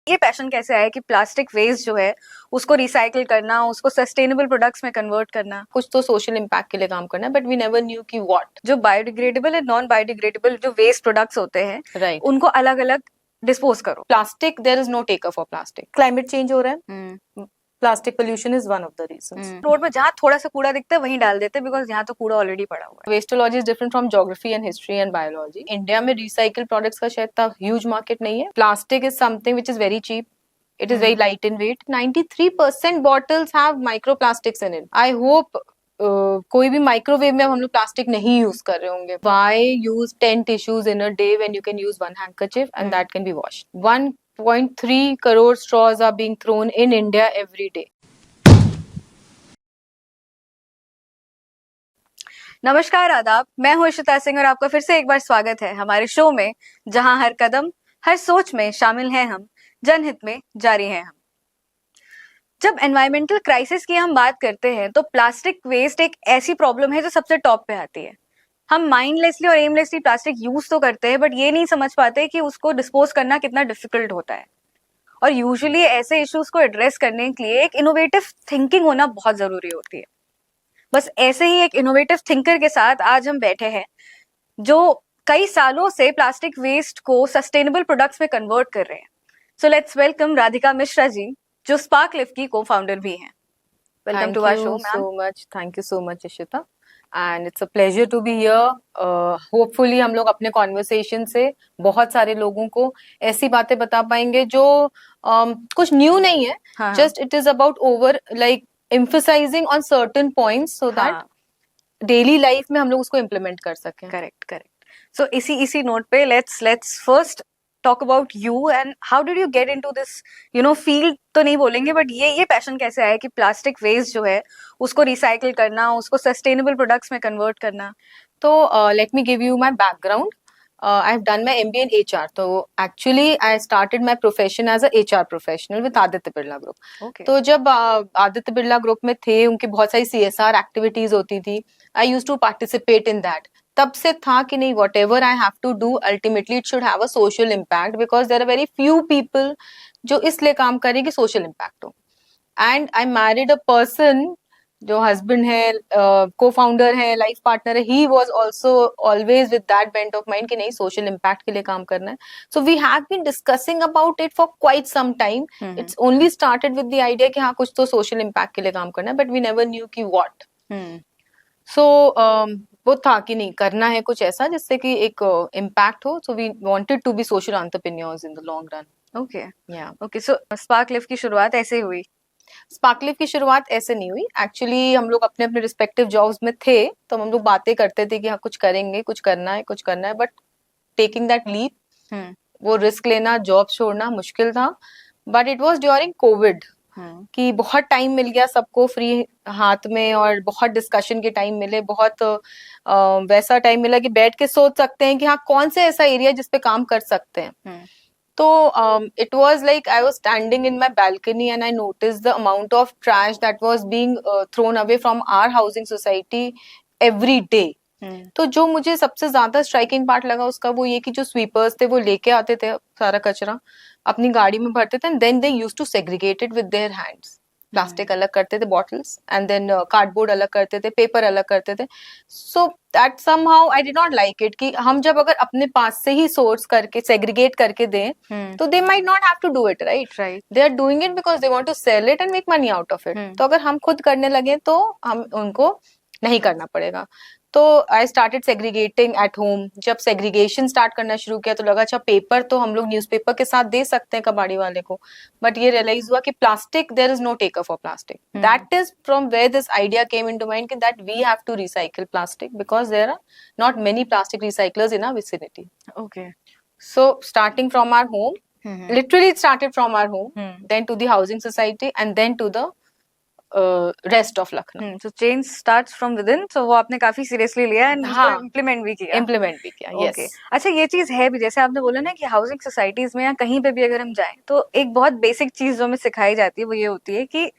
ये पैशन कैसे आया कि प्लास्टिक वेस्ट जो है उसको रिसाइकिल करना, उसको सस्टेनेबल प्रोडक्ट्स में कन्वर्ट करना, कुछ तो सोशल इम्पैक्ट के लिए काम करना है, बट वी नेवर न्यू कि व्हाट। जो बायोडिग्रेडेबल एंड नॉन बायोडिग्रेडेबल जो वेस्ट प्रोडक्ट्स होते हैं, राइट, उनको अलग अलग डिस्पोज करो। Plastic, there is no taker for plastic. Climate change हो रहा है, plastic pollution is one of the reasons. Road में जहाँ थोड़ा सा कूड़ा दिखता है वहीं डाल देते हैं, बिकॉज यहाँ तो कूड़ा ऑलरेडी पड़ा हुआ है। Wasteology is different from geography and history and biology. India में रिसाइकल प्रोडक्ट्स का शायद इतना ह्यूज मार्केट नहीं है। Plastic is something which is very cheap, it is very light in weight. 93% bottles have microplastics in it. I hope कोई भी microwave में हम लोग प्लास्टिक नहीं यूज कर रहे होंगे। Why use 10 tissues in a day when you can use one handkerchief and that can be washed? 1.3 crore straws are being thrown in India every day. नमस्कार, आदाब। मैं हूँ इशिता सिंह और आपका फिर से एक बार स्वागत है हमारे शो में, जहां हर कदम हर सोच में शामिल हैं हम, जनहित में जारी हैं हम। जब एनवायरमेंटल क्राइसिस की हम बात करते हैं तो प्लास्टिक वेस्ट एक ऐसी प्रॉब्लम है जो सबसे टॉप पे आती है। हम माइंडलेसली और एमलेसली प्लास्टिक यूज तो करते हैं, बट ये नहीं समझ पाते कि उसको डिस्पोज करना कितना डिफिकल्ट होता है। और यूजुअली ऐसे इश्यूज को एड्रेस करने के लिए एक इनोवेटिव थिंकिंग होना बहुत जरूरी होती है। बस ऐसे ही एक इनोवेटिव थिंकर के साथ आज हम बैठे हैं, जो कई सालों से प्लास्टिक वेस्ट को सस्टेनेबल प्रोडक्ट्स में कन्वर्ट कर रहे हैं। So let's welcome Radhika Mishra ji, जो स्पार्कलिफ्ट की को फाउंडर भी हैं। Welcome to our show ma'am. Thank you so much Ishita, and it's a pleasure to be here. Hopefully हम लोग अपने कॉन्वर्सेशन से बहुत सारे लोगों को ऐसी बातें बता पाएंगे जो कुछ न्यू नहीं है, just it is about over like emphasizing on certain points so that daily life में हम लोग उसको implement कर सकें। करेक्ट। सो इसी नोट पे let's first talk about you and how did you get into this field, तो नहीं बोलेंगे, बट ये पैशन कैसे आया कि प्लास्टिक वेस्ट जो है उसको रिसाइकिल करना, उसको सस्टेनेबल प्रोडक्ट्स में कन्वर्ट करना। तो let me give you my background. I have done my MBA in HR. तो actually I started my profession as a HR professional with Aditya Birla group. Okay. तो जब आदित्य बिरला ग्रुप में थे, उनकी बहुत सारी CSR एक्टिविटीज होती थी। I used to participate in that. तब से था कि नहीं, whatever I have to do, ultimately it should have a social impact because there are very few people जो इसलिए काम करें कि social impact हो। And I married a person जो हस्बैंड है, को फाउंडर है, लाइफ पार्टनर है, he was also always with that bent of mind कि नहीं, सोशल इम्पैक्ट के लिए काम करना है। So we have been discussing about it for quite some time. It's only started with the idea कि हाँ, कुछ तो सोशल इम्पैक्ट के लिए काम करना है, बट वी नेवर न्यू कि व्हाट। सो वो था कि नहीं, करना है कुछ ऐसा जिससे कि एक इम्पैक्ट हो। So we wanted to be social entrepreneurs in the long run. Okay. So Sparklift की शुरुआत ऐसे ही हुई? स्पार्कलिफ्ट की शुरुआत ऐसे नहीं हुई। एक्चुअली हम लोग अपने अपने रिस्पेक्टिव जॉब्स में थे, तो हम लोग बातें करते थे कि हाँ, कुछ करेंगे, कुछ करना है, बट टेकिंग दैट लीप, वो रिस्क लेना, जॉब छोड़ना मुश्किल था। But it was during Covid कि बहुत टाइम मिल गया सबको फ्री हाथ में, और बहुत डिस्कशन के टाइम मिले, बहुत वैसा टाइम मिला कि बैठ के सोच सकते हैं कि हाँ, कौन से ऐसा एरिया जिसपे काम कर सकते हैं। तो it was like I was standing in my balcony and I noticed the amount of trash that was being thrown away from our housing society every day. तो जो मुझे सबसे ज्यादा स्ट्राइकिंग पार्ट लगा उसका वो ये कि जो स्वीपर्स थे वो लेके आते थे सारा कचरा, अपनी गाड़ी में भरते थे, and then they used to segregate it with their hands. Plastic अलग करते थे, बॉटल्स, एंड देन कार्डबोर्ड अलग करते थे, पेपर अलग करते थे। So that somehow I did not like it कि हम जब अगर अपने पास से ही सोर्स करके सेग्रीगेट करके दें तो they might not have to do it, right. They are doing it because they want to sell it and make money out of it. तो अगर हम खुद करने लगे तो हम उनको नहीं करना पड़ेगा। तो I started segregating at home. जब सेग्रीगेशन स्टार्ट करना शुरू किया तो लगा अच्छा, पेपर तो हम लोग न्यूज़पेपर के साथ दे सकते हैं कबाड़ी वाले को, बट ये रियलाइज हुआ कि plastic, there is no taker for plastic. That is from where this idea came into mind कि that we have to recycle plastic because there are not many plastic recyclers in our vicinity. Okay. So starting from our home, literally it started from our home, then to the housing society and then to the rest of Lucknow. So change starts from within. So वो आपने काफी seriously लिया and implement भी किया। Yes. अच्छा, ये चीज है भी, जैसे आपने बोला ना कि हाउसिंग सोसाइटीज में या कहीं पे भी अगर हम जाएं तो एक बहुत बेसिक चीज जो हमें सिखाई जाती है वो ये होती है कि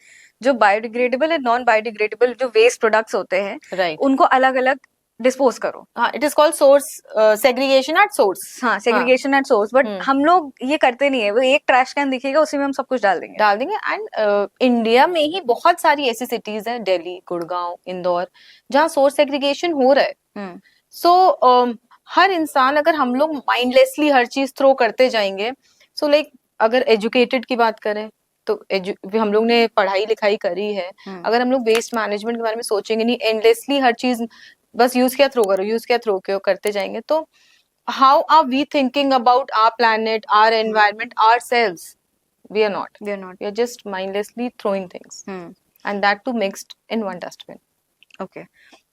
जो बायोडिग्रेडेबल एंड नॉन बायोडिग्रेडेबल जो वेस्ट प्रोडक्ट्स होते हैं, right, उनको अलग अलग डिस्पोज करो। हाँ, it is called source segregation at source. हाँ, सेग्रीगेशन एट सोर्स, बट हम्म। हम लोग ये करते नहीं है। वो एक ट्रैश कैन दिखेगा, उसी में हम सब कुछ डाल देंगे। एंड इंडिया में ही बहुत सारी ऐसी सिटीज हैं, दिल्ली, गुड़गांव, इंदौर, जहाँ सोर्स सेग्रीगेशन हो रहा है। सो हर इंसान, अगर हम लोग माइंडलेसली हर चीज थ्रो करते जाएंगे, सो लाइक अगर एजुकेटेड की बात करें तो हम लोग ने पढ़ाई लिखाई करी है, अगर हम लोग वेस्ट मैनेजमेंट के बारे में सोचेंगे नहीं, एंडलेसली हर चीज बस यूज क्या थ्रो करो, यूज क्या थ्रो करो करते जाएंगे, तो how are we thinking about our planet, our environment, ourselves? We are not. We are just mindlessly throwing things. And that too mixed in one dustbin.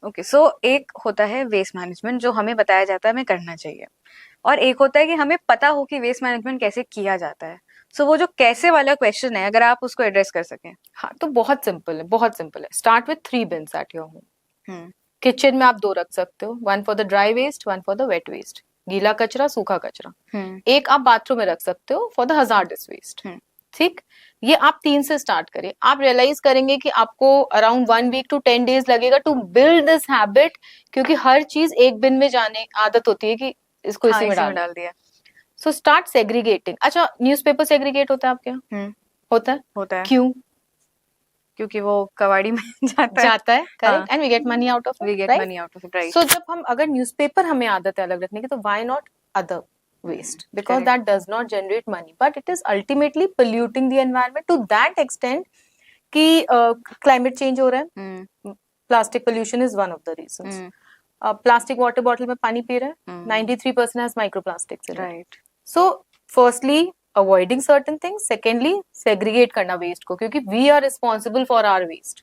Okay so एक होता है waste management जो हमें बताया जाता है हमें करना चाहिए, और एक होता है कि हमें पता हो कि वेस्ट मैनेजमेंट कैसे किया जाता है। सो वो जो कैसे वाला क्वेश्चन है, अगर आप उसको एड्रेस कर सकें। हाँ, तो बहुत सिंपल है, बहुत सिंपल है। Start with 3 bins at your home. Kitchen में आप 2 रख सकते हो, 1 for the dry waste, 1 for the wet waste, गीला कचरा, सूखा कचरा। एक आप बाथरूम में रख सकते हो फॉर द हजार्डस वेस्ट। ठीक, ये आप 3 से स्टार्ट करिए। आप रियलाइज करेंगे कि आपको अराउंड 1 वीक टू 10 days लगेगा टू बिल्ड दिस हैबिट, क्योंकि हर चीज एक बिन में जाने आदत होती है कि इसको इसी में डाल दिया। So start segregating. अच्छा, न्यूज़पेपर सेग्रीगेट होता है आपके यहाँ? होता है। क्यों? क्योंकि वो कबाड़ी में जाता है, correct, and we get money out of it, right. So जब हम, अगर न्यूज़पेपर हमें आदत है अलग रखने की, तो why not other waste? Because that does not generate money, but it is ultimately polluting the environment to that extent कि climate change हो रहा है। Plastic pollution is one of the reasons. Plastic water bottle में पानी P रहे हैं, 93% has microplastics in it. Right. So firstly avoiding certain things, secondly segregate करना waste को, क्योंकि we are responsible for our waste.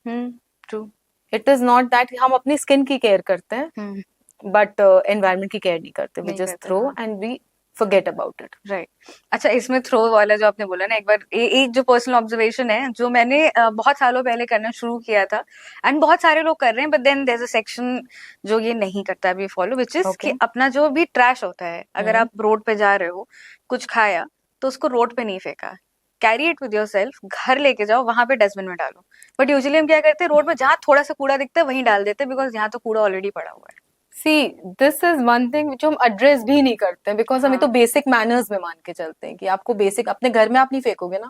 True. It is not that हम अपनी skin की care करते हैं, but environment की care नहीं करते. We just throw and we forget about it. Right. अच्छा, इसमें थ्रो वाला जो आपने बोला ना, एक बार एक जो पर्सनल ऑब्जर्वेशन है जो मैंने बहुत सालों पहले करना शुरू किया था, एंड बहुत सारे लोग कर रहे हैं, but then there is a section जो ये नहीं करता अभी फॉलो, विच इज कि अपना जो भी ट्रैश होता है, अगर आप रोड पे जा रहे हो, कुछ खाया तो उसको रोड पे नहीं फेंका, carry it with your self, घर लेके जाओ, वहां पे डस्टबिन में डालो। बट यूजुअली हम क्या करते हैं, रोड पे जहाँ थोड़ा सा कूड़ा दिखता है वहीं डाल देते हैं, बिकॉज यहाँ तो कूड़ा ऑलरेडी पड़ा हुआ है। See, this is one thing which हम एड्रेस भी नहीं करते हैं, बिकॉज हमें तो बेसिक मैनर्स में मान के चलते हैं कि आपको बेसिक, अपने घर में आप नहीं फेंकोगे ना,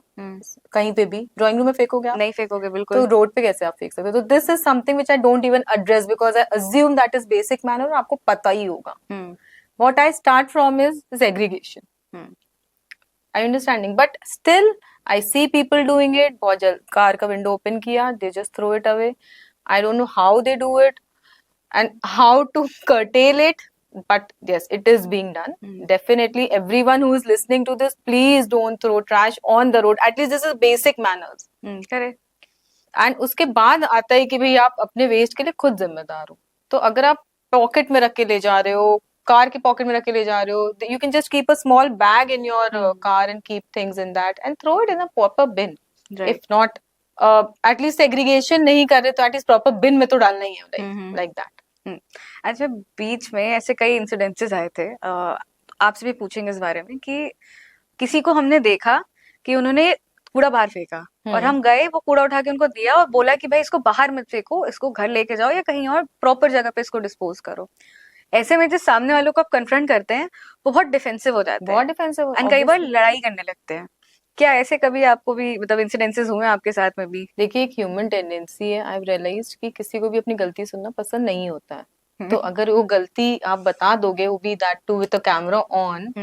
कहीं पे भी ड्राइंग रूम में फेंकोगे आप? नहीं फेंकोगे, बिल्कुल। तो रोड पे कैसे आप फेंक सकते हो? तो this is something which I don't even address, because I assume that is basic manner और आपको पता ही होगा। What I start from is segregation, I understanding, but still I see people doing it. बहुत जल्द कार का window open किया, they just throw it away. I don't know how they do it and how to curtail it, but yes, it is being done. Definitely everyone who is listening to this, please don't throw trash on the road. At least this is basic manners. Correct. And उसके बाद आता है कि भाई आप अपने waste के लिए खुद जिम्मेदार हो। तो अगर आप पॉकेट में रख के ले जा रहे हो, कार के पॉकेट में रख के ले जा रहे हो, you can just keep a small bag in your car and keep things in that and throw it in a proper bin. Right. If not at least segregation नहीं कर रहे तो at least proper bin में तो डालना ही है, like that. अच्छा, बीच में ऐसे कई इंसिडेंसेस आए थे, आपसे भी पूछेंगे इस बारे में, कि किसी को हमने देखा कि उन्होंने कूड़ा बाहर फेंका और हम गए, वो कूड़ा उठा के उनको दिया और बोला कि भाई इसको बाहर मत फेंको, इसको घर लेके जाओ या कहीं और प्रॉपर जगह पे इसको डिस्पोज करो। ऐसे में जिस सामने वालों को आप कन्फ्रंट करते हैं वो बहुत डिफेंसिव हो जाते हैं, बहुत डिफेंसिव, एंड कई बार लड़ाई करने लगते हैं। क्या ऐसे कभी आपको भी मतलब इंसिडेंसेस हुए आपके साथ में भी? देखिए, एक ह्यूमन टेंडेंसी है, आई हैव रियलाइज्ड कि किसी को भी अपनी गलती सुनना पसंद नहीं होता है। तो अगर वो गलती आप बता दोगे, वो भी that too with a camera on,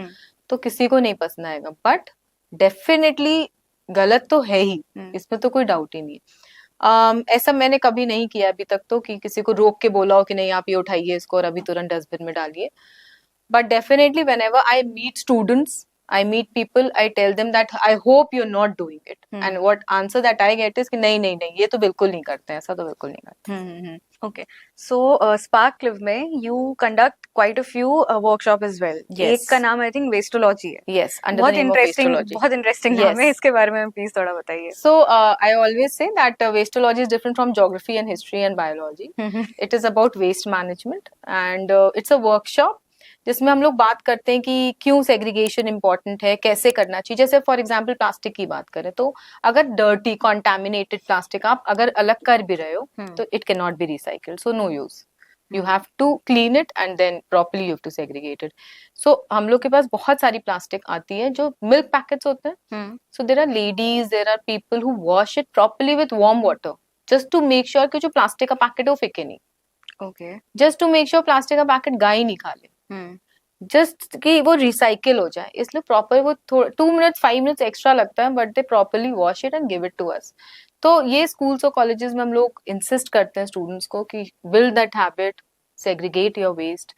तो किसी को नहीं पसंद आएगा। बट डेफिनेटली गलत तो है ही, इसमें तो कोई डाउट ही नहीं है। ऐसा मैंने कभी नहीं किया अभी तक तो कि किसी को रोक के बोला हो कि नहीं आप ये उठाइए इसको और अभी तुरंत डस्टबिन में डालिए। But definitely whenever I meet students, I meet people, I tell them that I hope you're not doing it. And what answer that I get is कि नहीं ये तो बिल्कुल नहीं करते हैं, ऐसा तो बिल्कुल नहीं करते। Okay, so Sparklive में you conduct quite a few workshop as well. Yes. एक का नाम I think Wastology है. Yes, under the name of Wastology. बहुत interesting नाम है, इसके बारे में प्लीज थोड़ा बताइए। So I always say that Wastology is different from geography and history and biology. It is about waste management and it's a workshop जिसमें हम लोग बात करते हैं कि क्यों सेग्रीगेशन इंपॉर्टेंट है, कैसे करना चाहिए। जैसे फॉर एग्जांपल प्लास्टिक की बात करें तो अगर डर्टी कॉन्टेमिनेटेड प्लास्टिक आप अगर अलग कर भी रहे हो तो it can not be recycled, so no use. You have to clean it and then properly you have to segregate it. So हम लोग के पास बहुत सारी प्लास्टिक आती है जो मिल्क पैकेट्स होते हैं. So there are ladies, there are people who wash it properly with warm water just to make sure कि जो प्लास्टिक का पैकेट है वो फेंके नहीं. Okay. Just to make sure plastic का पैकेट गाय नहीं खा ले. जस्ट कि वो रिसाइकिल हो जाए, इसलिए प्रॉपर वो 2 मिनट्स 5 मिनट्स एक्स्ट्रा लगता है, but they properly wash it and give it to us. तो ये स्कूल्स और कॉलेजेस में हम लोग इंसिस्ट करते हैं स्टूडेंट्स को कि build that habit, segregate your waste,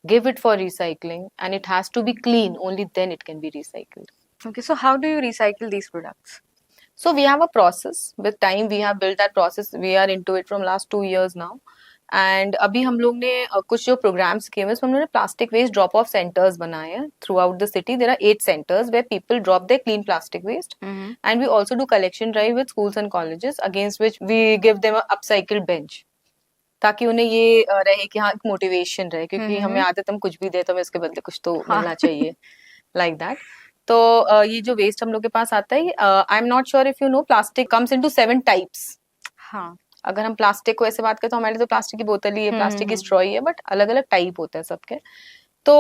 give it for recycling, and it has to be clean, only then it can be recycled. Okay, so how do you recycle these products? So we have a process. With time we have built that process. We are into it from last 2 years now. And अभी हम लोग ने कुछ जो programmes किए हैं उसमें हमने plastic waste drop off centers बनाए हैं throughout the city. There are 8 centers where people drop their clean plastic waste. And we also do collection drive with schools and colleges, against which we give them a upcycle bench, ताकि उन्हें ये रहे कि हाँ motivation रहे, क्योंकि हमें आदत हम कुछ भी दे तो हमें उसके बदले कुछ तो मिलना चाहिए, लाइक दैट. तो ये जो वेस्ट हम लोग के पास आता है, आई am not sure if you know, plastic comes into 7 types. हाँ, अगर हम प्लास्टिक को ऐसे बात करें तो हमारे तो प्लास्टिक की बोतल ही है, प्लास्टिक की स्ट्रॉ ही है, बट अलग अलग टाइप होते हैं सबके. तो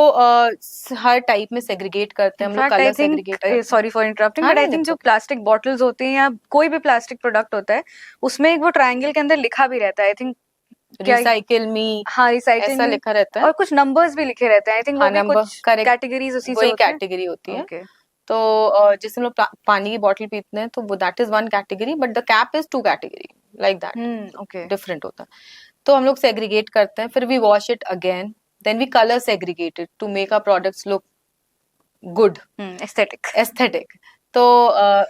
हर टाइप में सेग्रीगेट करते हैं हम लोग, colour segregate. Sorry for interrupting, but I think जो प्लास्टिक बॉटल्स होती हैं या कोई भी प्लास्टिक प्रोडक्ट होता है उसमें एक वो ट्रायंगल के अंदर लिखा भी रहता है, आई थिंक रिसाइकिल मी. हाँ, रिसाइकिल ऐसा लिखा रहता है और कुछ नंबर्स भी लिखे रहते हैं. आई थिंक वो कुछ कैटेगरीज उसी से होती है. कैटेगरी होती है. तो जैसे हम लोग पानी की बॉटल पीते हैं तो वो that is 1 category, but the cap is 2 category, like that. Okay, different होता है. तो हम लोग सेग्रीगेट करते हैं, फिर we wash it again, then we colour segregate it to make our products look good, aesthetic. तो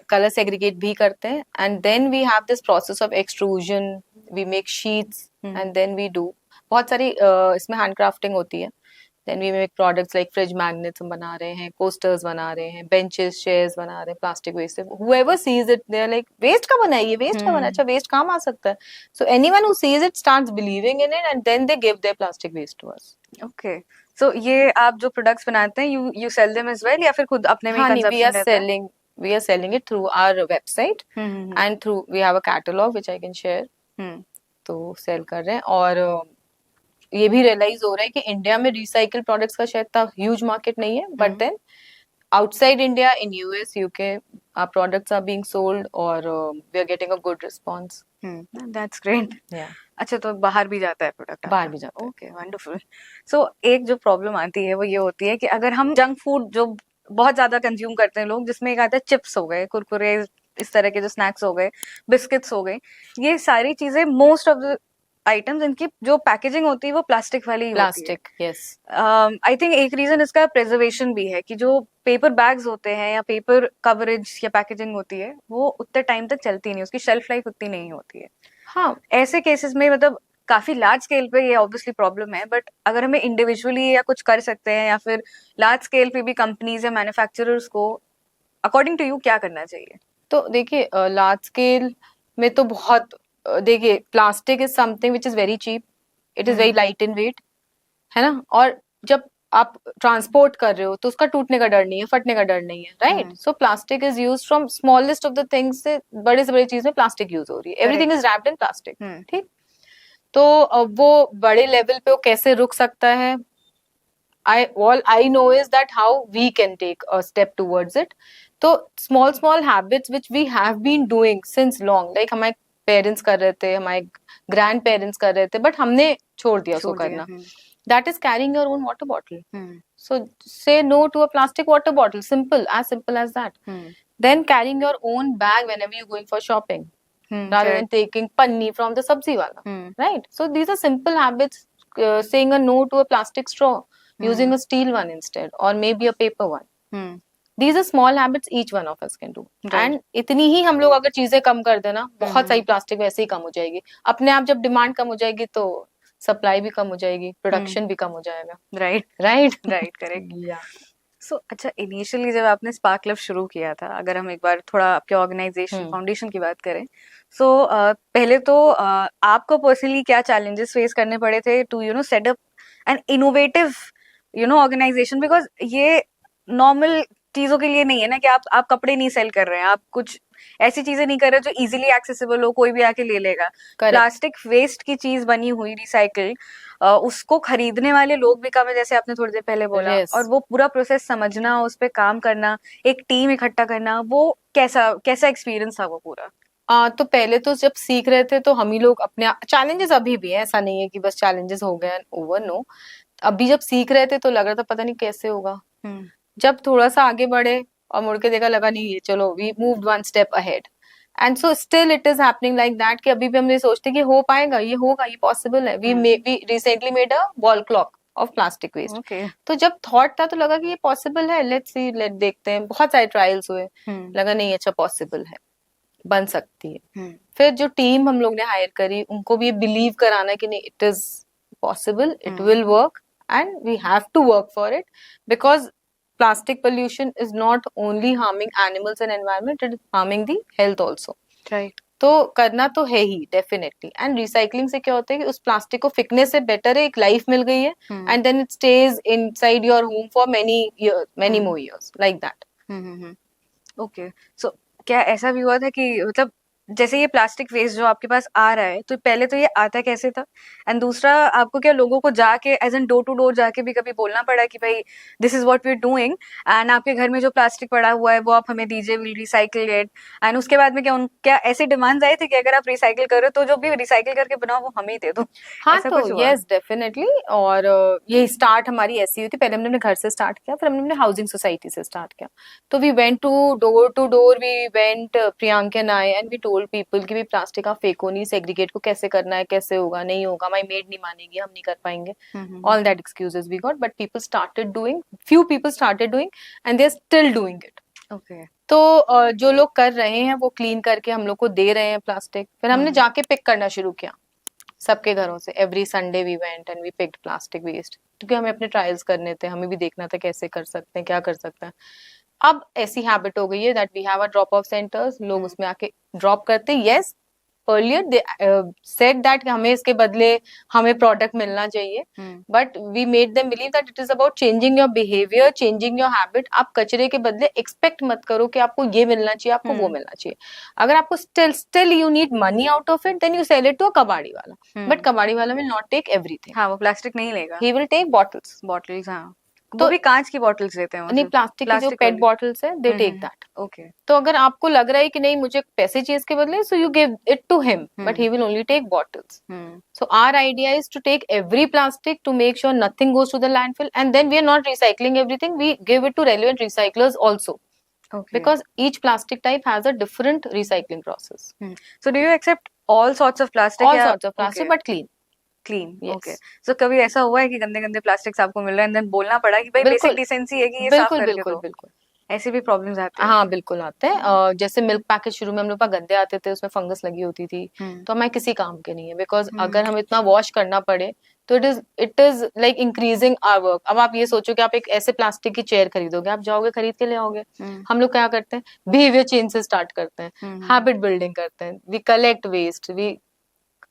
कलर सेग्रीगेट भी करते हैं, and then we have this process of extrusion, we make sheets, and then we do बहुत सारी इसमें handcrafting होती है. Then we make products like fridge magnets हम बना रहे हैं, coasters बना रहे हैं, benches, chairs बना रहे हैं, plastic waste से. Whoever sees it, they are like, waste का बना है ये, waste का बना है, अच्छा waste काम आ सकता है. So anyone who sees it starts believing in it, and then they give their plastic waste to us. Okay. So ये आप जो products बनाते हैं, you sell them as well या फिर खुद अपने में consumption रहता है? We are selling it through our website, and through we have a catalog which I can share. तो sell कर रहे हैं, और ये भी रियलाइज हो रहा है कि इंडिया में रिसाइकल प्रोडक्ट्स का शायद इतना ह्यूज मार्केट नहीं है, but then outside India, in US, UK, our products are being sold, और we are getting a good response. That's great. अच्छा, तो बाहर भी जाता है प्रोडक्ट? बाहर भी जाता है. Okay, wonderful. सो एक जो प्रॉब्लम आती है वो ये होती है कि अगर हम जंक फूड जो बहुत ज्यादा कंज्यूम करते हैं लोग, जिसमें एक आता है चिप्स हो गए, कुरकुरे, इस तरह के जो स्नैक्स हो गए, बिस्किट्स हो गए, ये सारी चीजें मोस्ट ऑफ द आइटम्स इनकी जो पैकेजिंग होती है वो प्लास्टिक वाली प्लास्टिक. यस, आई थिंक एक रीजन इसका प्रिजर्वेशन भी है कि जो पेपर बैग्स होते हैं या पेपर कवरेज या पैकेजिंग होती है वो उतने टाइम तक चलती नहीं, उसकी शेल्फ लाइफ उतनी नहीं होती है. हाँ, ऐसे केसेस में मतलब काफी लार्ज स्केल पे ये ऑब्वियसली प्रॉब्लम है, बट अगर हमें इंडिविजुअली या कुछ कर सकते हैं या फिर लार्ज स्केल पे भी कंपनीज या मैन्युफैक्चरर्स को, अकॉर्डिंग टू यू क्या करना चाहिए? तो देखिए, लार्ज स्केल में तो बहुत, देखिए, plastic is something which is very cheap, it is very light in weight, है ना. और जब आप ट्रांसपोर्ट कर रहे हो तो उसका टूटने का डर नहीं है, फटने का डर नहीं है, right. So plastic is use from smallest of the things से बड़ी चीज में प्लास्टिक यूज हो रही है. Everything is wrapped in plastic. ठीक. तो वो बड़े लेवल पे वो कैसे रुक सकता है, all I know is that how we can take a step towards it. तो small habits which we have been doing since long, like हमारे पेरेंट्स कर रहे थे, हमारे ग्रैंड पेरेंट्स कर रहे थे, बट हमने छोड़ दिया उसको करना. That is carrying your own water bottle. So say no to a plastic water bottle. Simple as that. Then carrying your own bag whenever you're going for shopping, rather than taking panni from the sabzi wala. Right? So these are simple habits. Saying a no to a plastic straw, using a steel one instead, or maybe a paper one. These are small habits each one of us can do. And इतनी ही हम लोग अगर चीजें कम कर देना, बहुत सारी plastic वैसे ही कम हो जाएगी. अपने आप जब डिमांड कम हो जाएगी तो सप्लाई भी कम हो जाएगी, प्रोडक्शन भी कम हो जाएगा. Right, correct. सो अच्छा, इनिशियली जब आपने स्पार्क क्लब शुरू किया था, अगर हम एक बार थोड़ा आपके ऑर्गेनाइजेशन फाउंडेशन की बात करें, सो पहले तो आपको पर्सनली क्या चैलेंजेस फेस करने पड़े थे to set up an innovative organisation, because ये नॉर्मल चीजों के लिए नहीं है ना कि आप कपड़े नहीं सेल कर रहे हैं, आप कुछ ऐसी चीजें नहीं कर रहे जो इजीली एक्सेसिबल हो, कोई भी आके ले लेगा. प्लास्टिक वेस्ट की चीज बनी हुई रिसाइकिल, उसको खरीदने वाले लोग भी कम है, जैसे आपने थोड़ी देर पहले बोला। Yes. और वो पूरा प्रोसेस समझना, उस पे काम करना, एक टीम इकट्ठा करना, वो कैसा एक्सपीरियंस था वो पूरा? तो पहले तो जब सीख रहे थे तो हम ही लोग अपने चैलेंजेस अभी भी है, ऐसा नहीं है कि बस चैलेंजेस हो गए ओवर, नो। अभी जब सीख रहे थे तो लग रहा था पता नहीं कैसे होगा। जब थोड़ा सा आगे बढ़े और मुड़ के देखा, लगा नहीं ये चलो we moved one step ahead, and so still it is happening like that कि अभी भी हम ये सोचते कि हो पाएगा, ये होगा, ये पॉसिबल है। We recently made a wall clock of plastic waste. Okay. तो जब थॉट था तो लगा कि ये पॉसिबल है, लेट्स सी, लेट देखते हैं। बहुत सारे ट्रायल्स हुए, लगा नहीं अच्छा पॉसिबल है, बन सकती है। फिर जो टीम हम लोग ने हायर करी, उनको भी ये बिलीव कराना कि नहीं it is possible, it will work and we have to work for it, because plastic pollution is not only harming animals and environment, it is harming the health also. Right. तो करना तो है ही definitely. And recycling से क्या होता है कि उस प्लास्टिक को फेंकने से बेटर है एक लाइफ मिल गई है, and then it stays inside your home for many more years, like that. Okay, so क्या ऐसा भी हुआ था कि मतलब जैसे ये प्लास्टिक वेस्ट जो आपके पास आ रहा है, तो पहले तो ये आता कैसे था? एंड दूसरा, आपको क्या लोगों को जाके as an door to door जाके भी कभी बोलना पड़ा कि भाई this is what we are doing, and आपके घर में जो प्लास्टिक पड़ा हुआ है वो आप हमें दीजिए, विल रिसाइकिल इट? एंड उसके बाद में क्या ऐसे डिमांड्स आए थे कि अगर आप रिसाइकिल कर रहे हो तो जो भी रिसाइकिल करके बनाओ वो हमें दे दो? हाँ, ऐसा तो कुछ हुआ? Yes definitely. और ये स्टार्ट हमारी ऐसी हुई थी, पहले हमने अपने घर से स्टार्ट किया, फिर हमने अपने हाउसिंग सोसाइटी से स्टार्ट किया। तो we went to door, we went, Priyanka and I, and we told people कि भी प्लास्टिक आप फेंको नहीं, सेग्रीगेट को कैसे करना है, कैसे होगा, नहीं होगा, माई मेड नहीं मानेगी, हम नहीं कर पाएंगे, all that excuses we got, but people started doing, few people started doing and they are still doing it. Okay, तो जो लोग कर रहे हैं वो क्लीन करके हम लोग को दे रहे हैं प्लास्टिक। फिर हमने जाके पिक करना शुरू किया सबके घरों से। Every Sunday we went and we picked plastic waste, क्योंकि हमें अपने ट्रायल्स करने थे, हमें भी देखना था कैसे कर सकते हैं, क्या कर सकते हैं। अब ऐसी हैबिट हो गई है that we have a drop off centers, लोग उसमें आके ड्रॉप करते हैं। Yes, earlier they said that हमें इसके बदले हमें प्रोडक्ट मिलना चाहिए, but we made them believe that it is about changing your behaviour, changing your habit. आप कचरे के बदले एक्सपेक्ट मत करो कि आपको ये मिलना चाहिए, आपको वो मिलना चाहिए। अगर आपको still you need money out of it, then you sell it to a कबाड़ी वाला, बट कबाड़ी वाला will not take everything। हाँ, वो प्लास्टिक नहीं लेगा, he will take bottles। हाँ, तो वो भी कांच की बॉटल्स लेते हैं वो नहीं, सिर्फ? प्लास्टिक की जो पेट बॉटल्स है दे टेक दैट। ओके, तो अगर आपको लग रहा है कि नहीं मुझे पैसे चाहिए इसके बदले, so you give it to him, but he will only take bottles. So our idea is to take every plastic, to make sure nothing goes to the landfill, and then we are not recycling everything, we give it to relevant recyclers also, because each plastic type has a different recycling process। So do you accept all sorts of plastic? All sorts of plastic, but clean। Clean, Yes। Okay. So कभी ऐसा हुआ है कि गंदे गंदे plastics आपको मिल रहे हैं एंड देन बोलना पड़ा कि भाई बेसिक डिसेंसी है कि ये साफ करके दो? बिल्कुल ऐसे भी प्रॉब्लम्स आते हैं? हाँ, बिल्कुल आते हैं। जैसे मिल्क पैकेट शुरू में हम लोग पास गंदे आते थे, उसमें फंगस लगी होती थी, तो हमें किसी काम के नहीं है, बिकॉज अगर हम इतना वॉश करना पड़े तो it is like increasing our work. अब आप ये सोचो कि आप एक ऐसे प्लास्टिक की चेयर खरीदोगे, आप जाओगे खरीद के ले आओगे। हम लोग क्या करते हैं, बिहेवियर चेंज से स्टार्ट करते हैं, हैबिट बिल्डिंग करते हैं, we collect waste, we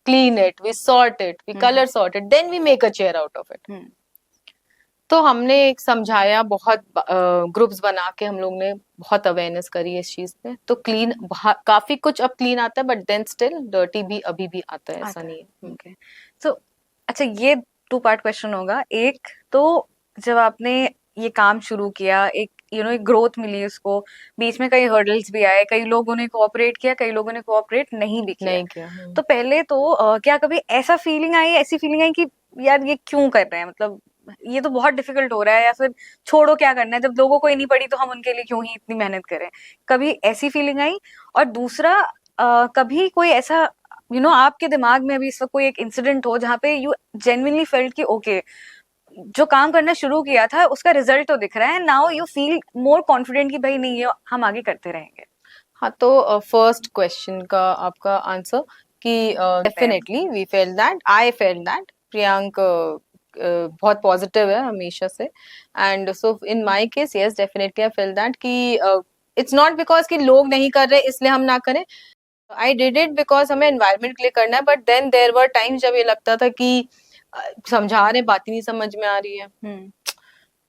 clean it, we sort it, we color sort it, then we make a chair out of it। तो हमने एक समझाया, बहुत ग्रुप्स बना के हम लोग ने बहुत अवेयरनेस करी इस चीज पे। तो क्लीन काफी कुछ अब क्लीन आता है, बट देन स्टिल डर्टी भी अभी भी आता है, ऐसा नहीं है। ओके, सो अच्छा, ये 2 पार्ट क्वेश्चन होगा। एक तो जब आपने ये काम शुरू किया, एक एक ग्रोथ मिली उसको, बीच में कई हर्डल्स भी आए, कई लोगों ने कोऑपरेट किया, कई लोगों ने कोऑपरेट नहीं भी किया। तो पहले तो क्या कभी ऐसी फीलिंग आई कि यार ये क्यों कर रहे हैं, मतलब ये तो बहुत डिफिकल्ट हो रहा है, या फिर छोड़ो क्या करना है, जब लोगों को ही नहीं पड़ी तो हम उनके लिए क्यों ही इतनी मेहनत करें? कभी ऐसी फीलिंग आई? और दूसरा, कभी कोई ऐसा आपके दिमाग में अभी इस वक्त कोई एक इंसिडेंट हो जहाँ पे यू जेन्युइनली फेल्ट कि ओके, जो काम करना शुरू किया था उसका रिजल्ट तो दिख रहा है, now you feel more confident कि भाई नहीं, ये हम आगे करते रहेंगे? हाँ, तो फर्स्ट क्वेश्चन का आपका आंसर कि definitely we felt that, I felt that, Priyank बहुत पॉजिटिव है हमेशा से, and so in my case yes definitely I felt that कि इट्स नॉट बिकॉज कि लोग नहीं कर रहे इसलिए हम ना करें। आई डिड इट बिकॉज हमें एनवायरनमेंट के लिए करना है, but then there were times जब ये लगता था कि समझा रहे बात ही नहीं समझ में आ रही है,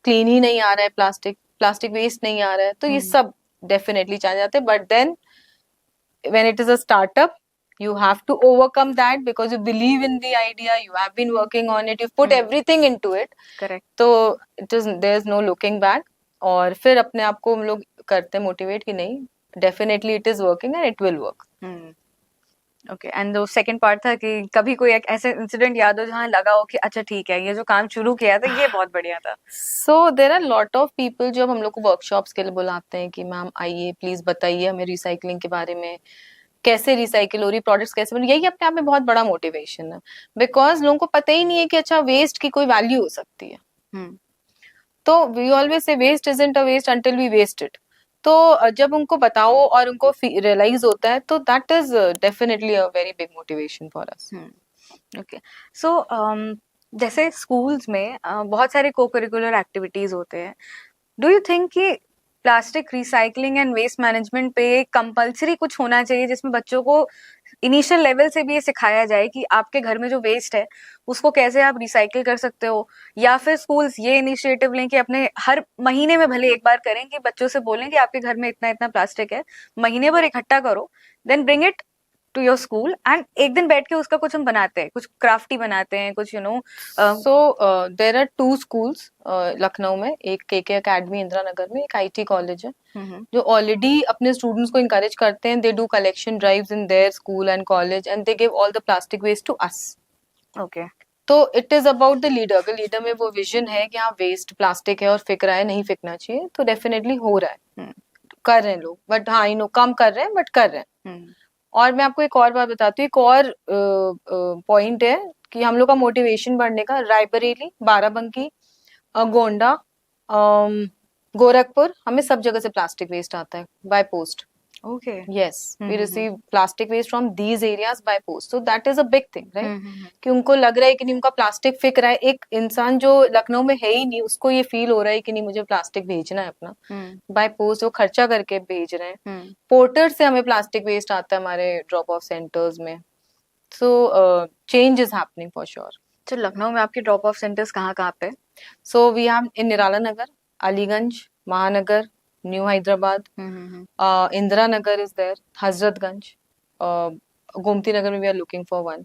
क्लीन ही नहीं आ रहा है, प्लास्टिक वेस्ट नहीं आ रहा है, तो ये सब डेफिनेटली चाहे जाते हैं। But then when it is a startup, You have to overcome that because you believe in the idea, you have been working on it, you've put everything into it. Correct. तो there is no looking back. और फिर अपने आप को हम लोग करते हैं मोटिवेट कि नहीं, definitely it is working and it will work. Okay. And वो सेकंड पार्ट था कि कभी कोई एक ऐसे इंसिडेंट याद हो जहाँ लगा हो कि अच्छा ठीक है, ये जो काम शुरू किया था ये बहुत बढ़िया था. So there are lot of people जो हम लोग को वर्कशॉप्स के लिए बुलाते हैं कि मैम आइए प्लीज बताइए हमें रिसाइकलिंग के बारे में, कैसे रिसाइकिल हो रही, प्रोडक्ट्स कैसे बन. यही अपने आप में बहुत बड़ा मोटिवेशन है, बिकॉज लोगों को पता ही नहीं है कि अच्छा वेस्ट की कोई वैल्यू हो सकती है. तो we always say waste isn't a waste until we waste it. तो जब उनको बताओ और उनको रियलाइज होता है तो that is definitely a very big motivation for us. Okay. So जैसे स्कूल्स में बहुत सारे को करिकुलर एक्टिविटीज होते हैं. डू यू थिंक कि plastic recycling and waste management पे कंपलसरी कुछ होना चाहिए जिसमें बच्चों को इनिशियल लेवल से भी ये सिखाया जाए कि आपके घर में जो वेस्ट है उसको कैसे आप रिसाइकिल कर सकते हो, या फिर स्कूल्स ये इनिशिएटिव लें कि अपने हर महीने में भले एक बार करें कि बच्चों से बोलें कि आपके घर में इतना इतना प्लास्टिक है, महीने भर इकट्ठा करो, then bring it to your school and एक दिन बैठ के उसका कुछ हम बनाते हैं, कुछ क्राफ्टी बनाते हैं, कुछ so there are 2 schools Lucknow में, एक केके एकेडमी इंदिरा नगर में, एक आईटी कॉलेज है जो ऑलरेडी अपने स्टूडेंट्स को इंकरेज करते हैं. They do collection drives in their school and college and they give all the plastic waste to us. Okay. तो it is about the leader. अगर लीडर में वो विजन है कि हाँ वेस्ट प्लास्टिक है और फेंक रहा है, नहीं फेंकना चाहिए, तो डेफिनेटली हो रहा है, कर रहे हैं लोग. बट हाँ नो कम कर रहे हैं बट कर रहे हैं. और मैं आपको एक और बात बताती हूँ, एक और पॉइंट है कि हम लोग का मोटिवेशन बढ़ने का, रायबरेली, बाराबंकी, गोंडा, गोरखपुर, हमें सब जगह से प्लास्टिक वेस्ट आता है by post. Okay. Yes, we receive plastic waste from these areas by post. So that is a big thing, right, कि उनको लग रहा है कि नहीं उनका प्लास्टिक फेंक रहा है. एक इंसान जो लखनऊ में है ही नहीं, उसको ये फील हो रहा है कि नहीं मुझे प्लास्टिक भेजना है अपना बाय पोस्ट, वो खर्चा करके भेज रहे हैं. पोर्टर से हमें प्लास्टिक वेस्ट आता है हमारे ड्रॉप ऑफ सेंटर्स में. So change is happening for sure. तो लखनऊ में आपके ड्रॉप ऑफ सेंटर्स कहाँ कहाँ पे? So we have in Nirala Nagar, Aliganj, Mahanagar, New Hyderabad, Indira Nagar is there, Hazratganj, Gomti Nagar में we are looking for one.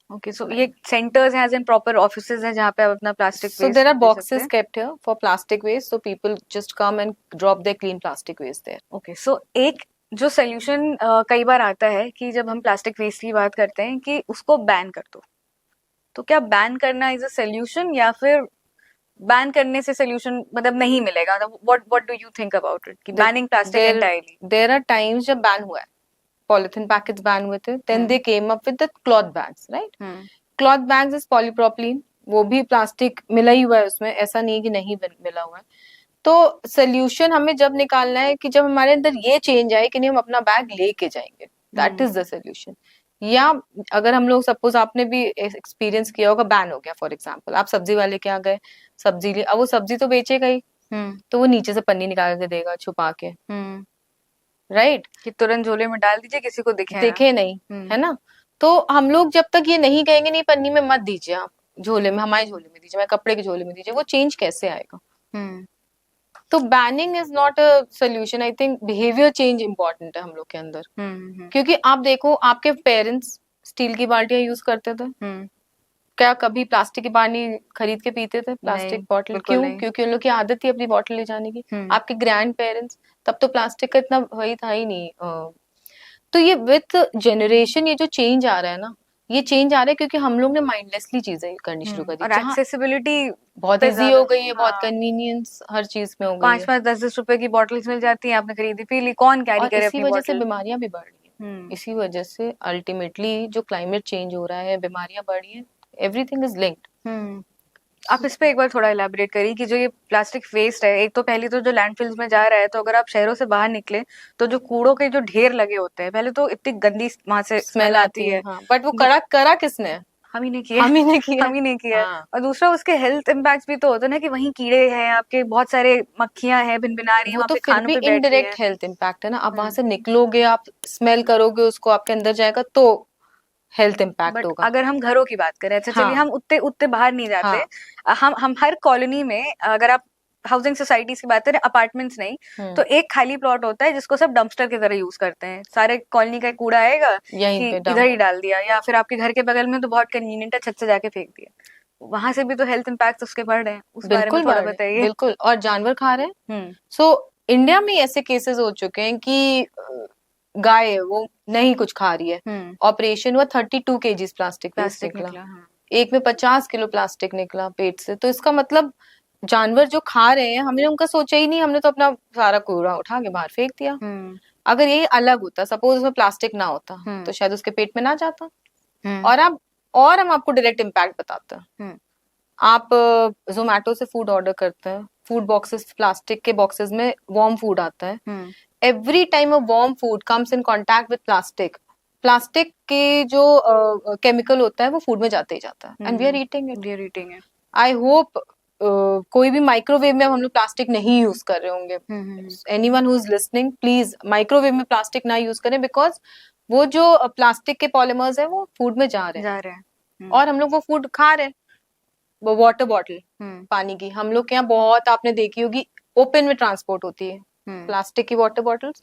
Okay. So ये सेंटर्स हैं, एज इन प्रॉपर ऑफिसेज हैं जहाँ पे आप अपना plastic waste. So there are boxes kept here for plastic waste, so people just come and drop there clean plastic waste there. Okay. So एक जो solution कई बार आता है कि जब हम प्लास्टिक वेस्ट की बात करते हैं कि उसको बैन कर दो, तो क्या बैन करना इज अ सोल्यूशन या फिर बैन करने से सोल्यूशन मतलब नहीं मिलेगा? What do you think about it कि banning plastic entirely? There are times जब बैन हुआ है, पॉलिथीन पैकेट्स बैन हुए थे, then they came up with the cloth bags, right. Cloth bags is polypropylene, वो भी प्लास्टिक मिला ही हुआ है उसमें, ऐसा नहीं कि नहीं मिला हुआ है. तो सोल्यूशन हमें जब निकालना है कि जब हमारे अंदर ये चेंज आए कि नहीं हम अपना बैग लेके जाएंगे, दैट इज द सोल्यूशन. या अगर हम लोग सपोज आपने भी एक्सपीरियंस किया होगा, बैन हो गया फॉर एग्जांपल, आप सब्जी वाले के यहाँ गए, सब्जी लिए, अब वो सब्जी तो बेचेगा ही, तो वो नीचे से पन्नी निकाल के देगा छुपा के, राइट, कि तुरंत झोले में डाल दीजिए, किसी को दिखे नहीं, है ना. तो हम लोग जब तक ये नहीं कहेंगे नहीं पन्नी में मत दीजिए, आप झोले में, हमारे झोले में दीजिए, मैं कपड़े के झोले में दीजिए, वो चेंज कैसे आएगा? तो banning is not a solution. I think behaviour change important है हम लोग के अंदर. क्योंकि आप देखो, आपके पेरेंट्स स्टील की बाल्टियां यूज करते थे, क्या कभी प्लास्टिक की पानी खरीद के पीते थे? प्लास्टिक बॉटल क्यों? क्योंकि उन लोग की आदत थी अपनी बॉटल ले जाने की. आपके ग्रैंड पेरेंट्स, तब तो प्लास्टिक का इतना वही था ही नहीं. तो ये विथ जनरेशन ये जो चेंज आ रहा है ना, ये चेंज आ रहा है क्योंकि हम लोग ने माइंडलेसली चीजें करनी शुरू कर दी, और एक्सेसिबिलिटी बहुत इजी हो गई है, बहुत कन्वीनियंस हर चीज में हो गई है. 5-10 रुपए की बॉटल्स मिल जाती है, आपने खरीदी पी ली, कौन कैरी करे अपनी बॉटल? इसी वजह से बीमारियां भी बढ़ रही है. इसी वजह से अल्टीमेटली जो क्लाइमेट चेंज हो रहा है, बीमारियां बढ़ रही है, एवरीथिंग इज लिंक्ड. आप इस पे एक बार थोड़ा इलैबोरेट करिए कि जो ये प्लास्टिक वेस्ट है, एक तो पहले तो जो लैंडफिल्स में जा रहा है, तो अगर आप शहरों से बाहर निकले तो जो कूड़ों के जो ढेर लगे होते हैं, पहले तो इतनी गंदी वहां से स्मेल आती है. बट वो करा किसने? हम ही नहीं किया. और दूसरा उसके हेल्थ इम्पैक्ट्स भी तो होते हैं ना, कि वहीं कीड़े हैं, आपके बहुत सारे मक्खियां हैं, भिनभिना रही हैं, वो तो फिर भी इनडायरेक्ट हेल्थ इम्पैक्ट है ना. आप वहां से निकलोगे, आप स्मेल करोगे उसको, आपके अंदर जाएगा तो हेल्थ इम्पैक्ट होगा. अगर हम घरों की बात करें, अच्छा चलिए हम उतने बाहर नहीं जाते, हम हर कॉलोनी में अगर आप हाउसिंग सोसाइटीज की बात करें, अपार्टमेंट्स नहीं, तो एक खाली प्लॉट होता है जिसको सब डंपस्टर की तरह यूज करते हैं। सारे कॉलोनी का कूड़ा आएगा कि इधर ही डाल दिया, या फिर आपके घर के बगल में तो बहुत कन्वीनियंट है, छत से जाके फेंक दिया। वहां से भी तो हेल्थ इम्पैक्ट उसके बढ़ रहे हैं, उस बारे में थोड़ा बताइए। बिल्कुल, और जानवर खा रहे हैं। सो इंडिया में ऐसे केसेस हो चुके हैं कि गाय है वो नहीं कुछ खा रही है, ऑपरेशन हुआ 32 kg प्लास्टिक निकला। एक में 50 किलो प्लास्टिक निकला पेट से। तो इसका मतलब जानवर जो खा रहे हैं, हमने उनका सोचा ही नहीं, हमने तो अपना सारा कूड़ा उठा के बाहर फेंक दिया। अगर ये अलग होता, सपोज उसमें प्लास्टिक ना होता, तो शायद उसके पेट में ना जाता। और हम आपको डायरेक्ट इम्पैक्ट बताते हैं। आप जोमेटो से फूड ऑर्डर करते हैं, फूड बॉक्सेस, प्लास्टिक के बॉक्सेस में वार्म फूड आता है। Every time a warm food comes in contact with plastic, plastic के जो केमिकल होता है वो फूड में जाते ही जाता है, and we are eating it. I hope कोई भी माइक्रोवेव में हम लोग प्लास्टिक नहीं यूज कर रहे होंगे। Anyone who is listening, please microwave में प्लास्टिक ना यूज करें, बिकॉज वो जो प्लास्टिक के पॉलीमर्स है वो फूड में जा रहे हैं। और हम लोग वो फूड खा रहे हैं। वो वाटर बॉटल पानी की, हम लोग के यहाँ बहुत आपने देखी होगी, ओपन में ट्रांसपोर्ट होती है प्लास्टिक की वाटर बॉटल्स।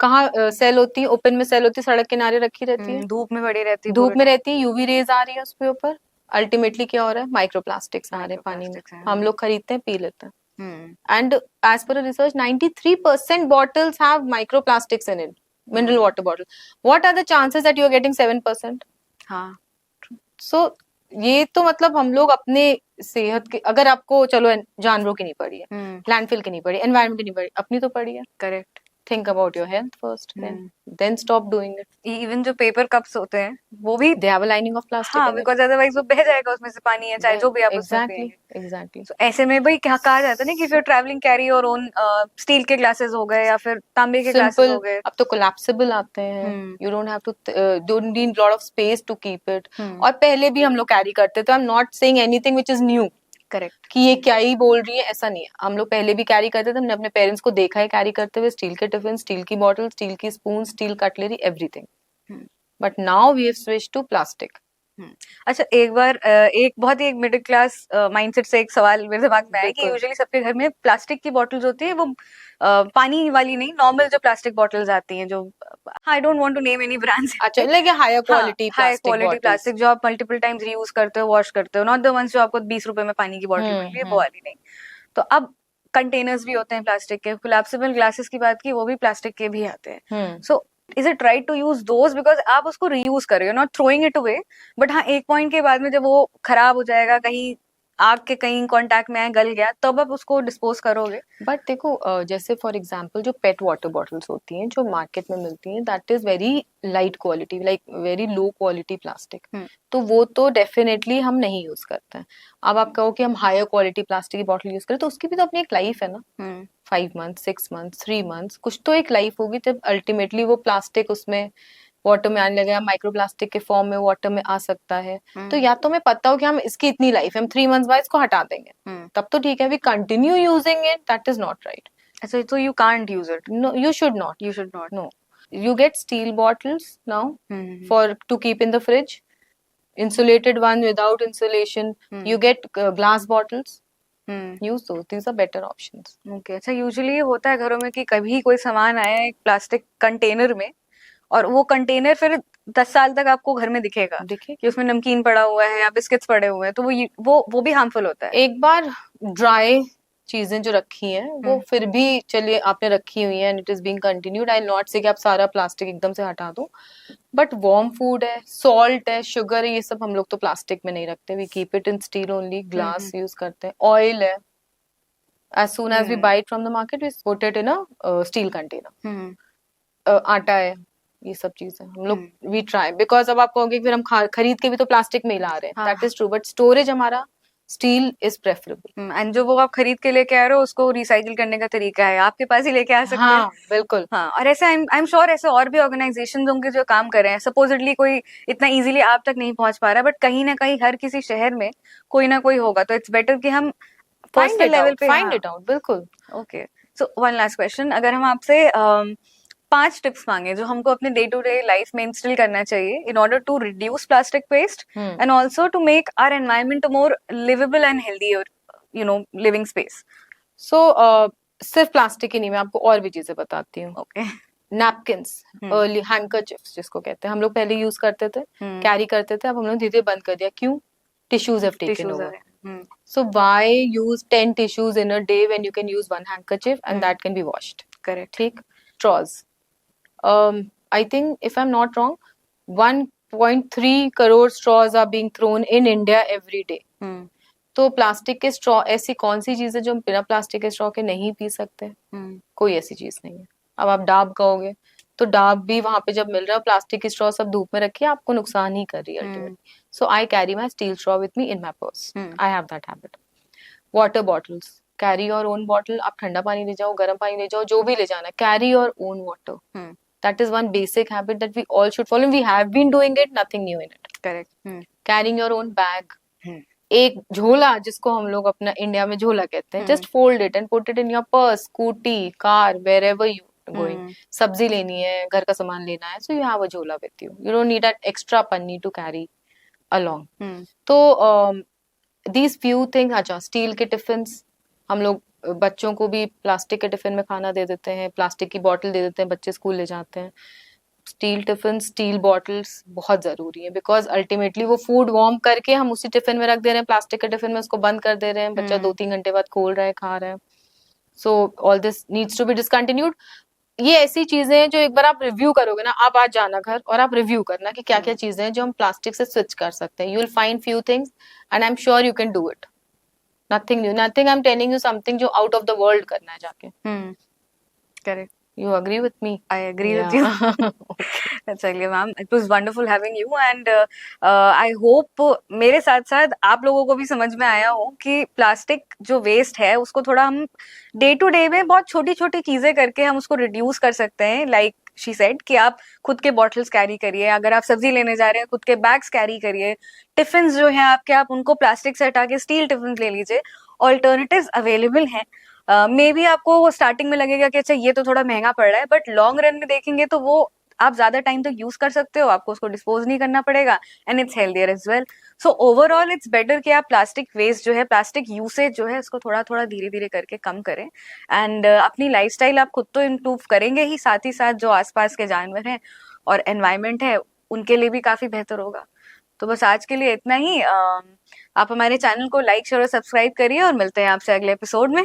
कहाँ सेल होती है? ओपन में सेल होती है, सड़क किनारे रखी रहती है, धूप में पड़ी रहती है, धूप में रहती है, यूवी रेज आ रही है उसके ऊपर। अल्टीमेटली क्या हो रहा है? माइक्रो प्लास्टिक्स आ रहे हैं पानी में, हम लोग खरीदते हैं, पी लेते हैं। And as per research 93% bottles have microplastics in it, mineral water bottle. What are the chances that you are getting 7%? हाँ, so ये तो मतलब हम लोग अपने सेहत के, अगर आपको चलो जानवरों की नहीं पड़ी है, लैंडफिल की नहीं पड़ी, एनवायरमेंट की नहीं पड़ी, अपनी तो पड़ी है। Correct. Think about your health first, then stop doing it. Even जो पेपर कप्स होते हैं वो भी they have a lining of plastic, हाँ, बिकॉज़ अदरवाइज वो बह जाएगा उसमें से पानी है, चाहे जो भी आप उसमें पिएंगे। एग्जैक्टली। तो ऐसे में भाई क्या कहा जाता है ना कि if you travelling carry your own steel के ग्लासेस हो गए या फिर तांबे के ग्लासेस हो गए। अब तो कोलैप्सिबल आते हैं, you don't have to, don't need lot of space to keep it. और पहले भी हम लोग कैरी करते थे, I am not saying anything which is new. Correct, कि ये क्या ही बोल रही है, ऐसा नहीं है। हम लोग पहले भी कैरी करते थे, हमने अपने पेरेंट्स को देखा है कैरी करते हुए, स्टील के टिफिन, स्टील की बॉटल, स्टील की spoon, steel cutlery, everything. But now we have switched to plastic. अच्छा, एक बार एक बहुत ही एक मिडिल क्लास माइंडसेट से एक सवाल मेरे दिमाग में आया कि यूजुअली सबके घर में प्लास्टिक की बॉटल्स होती है, वो पानी वाली नहीं, नॉर्मल जो प्लास्टिक बॉटल्स आती हैं, जो I don't want to name any brands. अच्छा, लाइक हायर क्वालिटी प्लास्टिक जो आप मल्टीपल टाइम्स रीयूज करते हो, वॉश करते हो, नॉट द वंस जो आपको 20 रुपए में पानी की बॉटल मिल रही है, वो वाली नहीं। तो अब कंटेनर्स भी होते हैं प्लास्टिक के, कोलैप्सिबल ग्लासेस की बात की, वो भी प्लास्टिक के भी आते हैं। So is it right to use those, because आप उसको रीयूज कर रहे हो, not throwing it away, but हाँ एक पॉइंट के बाद में जब वो खराब हो जाएगा, कहीं आग के कहीं कांटेक्ट में आए, गल गया, तब आप उसको डिस्पोज करोगे। बट देखो, जैसे फॉर एग्जांपल जो पेट वाटर बॉटल्स होती हैं जो मार्केट में मिलती हैं, that is very light quality, like very low quality plastic, तो वो तो डेफिनेटली हम नहीं यूज करते हैं। अब आप कहो कि हम हायर क्वालिटी प्लास्टिक की बॉटल यूज करें, तो उसकी भी तो अपनी एक लाइफ है ना, 5 months, 6 months, 3 months, कुछ तो एक लाइफ होगी जब अल्टीमेटली वो प्लास्टिक उसमें वाटर में आने लगेगा, माइक्रो प्लास्टिक के फॉर्म में वाटर में आ सकता है। तो या तो हमें पता हो कि हम इसकी इतनी लाइफ है, हम 3 months बाद इसको हटा देंगे, तब तो ठीक है। We continue using it, that is not right. अच्छा, so you can't use it? No, you should not. You should not. No. You get steel bottles now for to keep in the fridge. Insulated one without insulation. You get glass bottles. Use those. These are better options. Okay. अच्छा, usually होता है घरों में कि कभी कोई सामान आया है एक प्लास्टिक कंटेनर में, और वो कंटेनर फिर 10 साल तक आपको घर में दिखेगा कि उसमें नमकीन पड़ा हुआ है या बिस्किट्स पड़े हुए हैं, तो वो भी हार्मफुल होता है। एक बार ड्राई चीजें जो रखी हैं वो फिर भी चलिए आपने रखी हुई है, and it is being continued. I not से कि आप सारा प्लास्टिक एकदम से हटा दो, बट वार्म फूड है, सॉल्ट है, शुगर है, ये सब हम लोग तो प्लास्टिक में नहीं रखते, we keep it in steel only, glass use करते हैं। ऑयल है, as soon as we buy it from the market, we put it in a steel container. आटा है, ये सब चीजें हम लोग वी ट्राई, बिकॉज अब आप कहोगे फिर हम खरीद के भी तो प्लास्टिक में ही ला रहे हैं, that is true, but storage हमारा स्टील इज प्रेफरेबल। एंड जो वो आप खरीद के लेके आ रहे हो उसको रिसाइकिल करने का तरीका है, आपके पास ही लेके आ सकते हैं। बिल्कुल, हाँ। और ऐसे आई एम श्योर ऐसे और भी ऑर्गेनाइजेशन होंगे जो काम कर रहे हैं, सपोजिटली कोई इतना इजीली आप तक नहीं पहुंच पा रहा, बट कहीं ना कहीं हर किसी शहर में कोई ना कोई होगा, तो इट्स बेटर कि हम पर्सनल लेवल पे फाइंड इट आउट। बिल्कुल। Okay, so one last question, अगर हम आपसे 5 टिप्स मांगे जो हमको अपने डे टू डे लाइफ में इंस्टिल करना चाहिए in order to reduce plastic waste and also to make our environment more liveable and healthy, living space, so सिर्फ प्लास्टिक ही नहीं, मैं आपको और भी चीजें बताती हूँ. ओके. नैपकिन्स, अर्ली हैंकरचिप्स जिसको कहते हैं, हम लोग पहले यूज करते थे, कैरी करते थे, अब हम लोग धीरे बंद कर दिया. क्यों? Tissues have taken over. So why use 10 tissues in a day when you can use one handkerchief and that can be washed? Correct. ठीक. Straws. I think if I'm not wrong, 1.3 crore straws are being thrown in India every day. तो plastic के straw ऐसी कौन सी चीज है जो हम बिना प्लास्टिक के स्ट्रॉ के नहीं पी सकते? कोई ऐसी चीज नहीं है. अब आप डाब कहोगे तो डाब भी वहां पे जब मिल रहा है, प्लास्टिक की स्ट्रॉ सब धूप में रखिए, आपको नुकसान ही कर रही है ultimately. So I carry my steel straw with me in my purse. I have that habit. Water bottles, carry your own bottle. आप ठंडा पानी ले जाओ, गर्म पानी ले जाओ, जो भी ले जाना, carry your own water. That is one basic habit that we all should follow. We have been doing it, nothing new in it. Correct. Carrying your own bag. एक झोला, जिसको हम लोग अपना इंडिया में झोला कहते हैं, just fold it and put it in your purse, scooty, car, wherever you are going. सब्जी लेनी है, घर का सामान लेना है, so you have a झोला with you. You don't need that extra panni to carry along. तो these few things. अच्छा, स्टील के टिफिन्स, हम लोग बच्चों को भी प्लास्टिक के टिफिन में खाना दे देते हैं, प्लास्टिक की बोतल दे देते हैं, बच्चे स्कूल ले जाते हैं. स्टील टिफिन, स्टील बॉटल्स बहुत जरूरी है, बिकॉज अल्टीमेटली वो फूड वार्म करके हम उसी टिफिन में रख दे रहे हैं, प्लास्टिक के टिफिन में उसको बंद कर दे रहे हैं, बच्चा 2-3 घंटे बाद खोल रहा है, खा रहा है. So all this needs to be discontinued. ये ऐसी चीजें हैं जो एक बार आप रिव्यू करोगे ना, आप आज जाना घर और आप रिव्यू करना कि क्या क्या चीजें हैं जो हम प्लास्टिक से स्विच कर सकते हैं. You will find few things and I am sure you can do it. Nothing new, nothing. I'm telling you something जो out of the world करना है जाके. Correct. You agree with me? I agree with you. चलिए ma'am, it was wonderful having you and I hope मेरे साथ साथ आप लोगों को भी समझ में आया हो कि प्लास्टिक जो वेस्ट है उसको थोड़ा हम डे टू डे में बहुत छोटी छोटी चीजें करके हम उसको रिड्यूस कर सकते हैं. लाइक शी सेड कि आप खुद के बॉटल्स कैरी करिए, अगर आप सब्जी लेने जा रहे हैं खुद के बैग्स कैरी करिए, टिफिन जो है आपके आप उनको प्लास्टिक से हटा के स्टील टिफिन ले लीजिए. ऑल्टरनेटिव्स अवेलेबल हैं. मे बी आपको स्टार्टिंग में लगेगा कि अच्छा ये तो थोड़ा महंगा पड़ रहा है, बट लॉन्ग रन में देखेंगे तो वो आप ज्यादा टाइम तक यूज कर सकते हो, आपको उसको डिस्पोज नहीं करना पड़ेगा and it's healthier as well. So overall it's better कि आप प्लास्टिक वेस्ट जो है, प्लास्टिक यूसेज जो है, इसको थोड़ा थोड़ा धीरे धीरे करके कम करें. एंड अपनी लाइफस्टाइल आप खुद तो इम्प्रूव करेंगे ही, साथ ही साथ जो आसपास के जानवर हैं और एनवायरमेंट है उनके लिए भी काफी बेहतर होगा. तो बस आज के लिए इतना ही. आप हमारे चैनल को लाइक शेयर और सब्सक्राइब करिए और मिलते हैं आपसे अगले एपिसोड में.